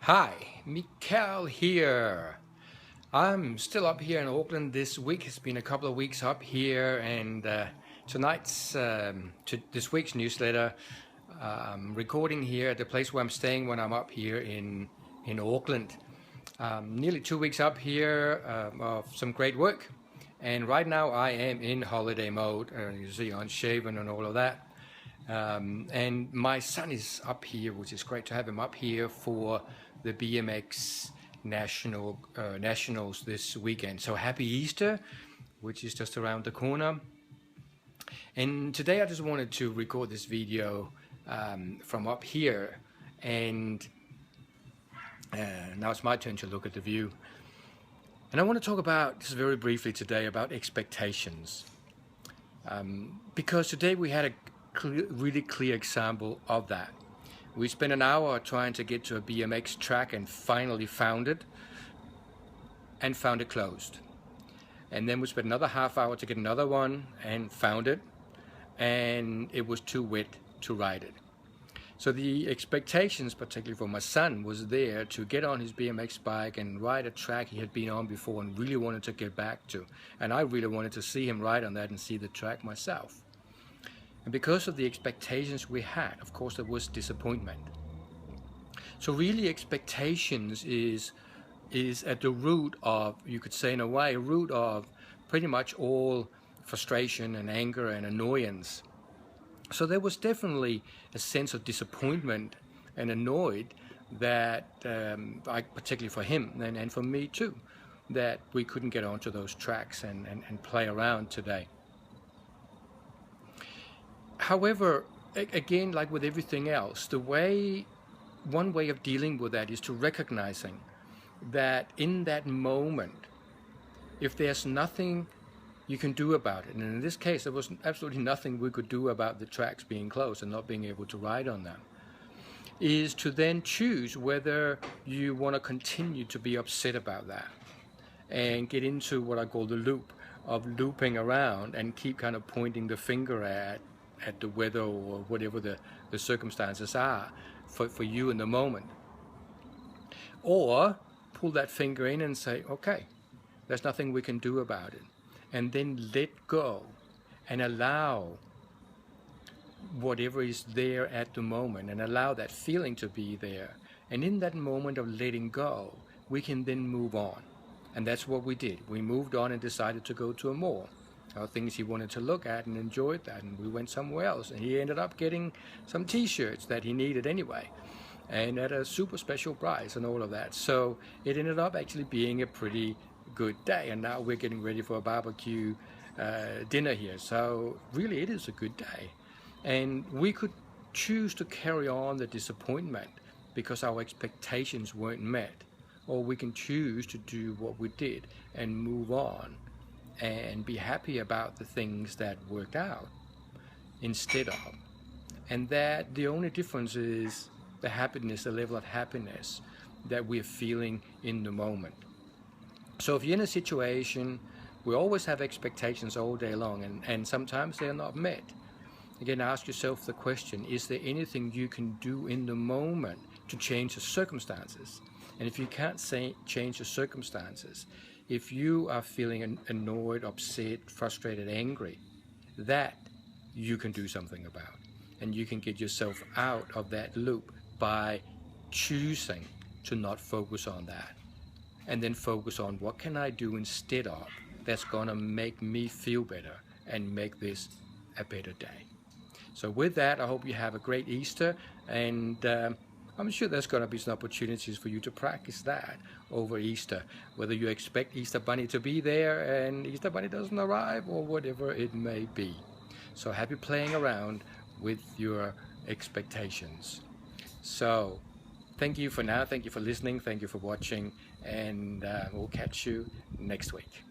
Hi, Mikael here. I'm still up here in Auckland this week. It's been a couple of weeks up here, and this week's newsletter, recording here at the place where I'm staying when I'm up here in Auckland. Nearly 2 weeks up here of some great work, and right now I am in holiday mode. You see, unshaven and all of that. And my son is up here, which is great to have him up here for the BMX Nationals this weekend. So happy Easter, which is just around the corner. And today I just wanted to record this video from up here. And now it's my turn to look at the view. And I want to talk about, just very briefly today, about expectations. Because today we had a really clear example of that. We spent an hour trying to get to a BMX track and finally found it closed. And then we spent another half hour to get another one and found it, and it was too wet to ride it. So the expectations, particularly for my son, was there to get on his BMX bike and ride a track he had been on before and really wanted to get back to. And I really wanted to see him ride on that and see the track myself. And because of the expectations we had, of course, there was disappointment. So really, expectations is at the root of, you could say in a way, root of pretty much all frustration and anger and annoyance. So there was definitely a sense of disappointment and annoyed that, particularly for him and for me too, that we couldn't get onto those tracks and play around today. However, again, like with everything else, one way of dealing with that is to recognizing that in that moment, if there's nothing you can do about it, and in this case, there was absolutely nothing we could do about the tracks being closed and not being able to ride on them, is to then choose whether you want to continue to be upset about that and get into what I call the loop of looping around and keep kind of pointing the finger at the weather or whatever the circumstances are for you in the moment. Or pull that finger in and say, okay, there's nothing we can do about it. And then let go and allow whatever is there at the moment and allow that feeling to be there. And in that moment of letting go, we can then move on. And that's what we did. We moved on and decided to go to a mall. Things he wanted to look at and enjoyed that, and we went somewhere else, and he ended up getting some t-shirts that he needed anyway, and at a super special price and all of that. So it ended up actually being a pretty good day, and now we're getting ready for a barbecue dinner here. So really it is a good day, and we could choose to carry on the disappointment because our expectations weren't met, or we can choose to do what we did and move on and be happy about the things that worked out instead of. And that the only difference is the happiness, the level of happiness that we're feeling in the moment. So if you're in a situation, we always have expectations all day long, and sometimes they're not met. Again, ask yourself the question, is there anything you can do in the moment to change the circumstances? And if you can't change the circumstances, if you are feeling annoyed, upset, frustrated, angry, that you can do something about. And you can get yourself out of that loop by choosing to not focus on that. And then focus on what can I do instead of that's going to make me feel better and make this a better day. So with that, I hope you have a great Easter, and I'm sure there's going to be some opportunities for you to practice that over Easter, whether you expect Easter Bunny to be there and Easter Bunny doesn't arrive, or whatever it may be. So happy playing around with your expectations. So thank you for now. Thank you for listening. Thank you for watching, and we'll catch you next week.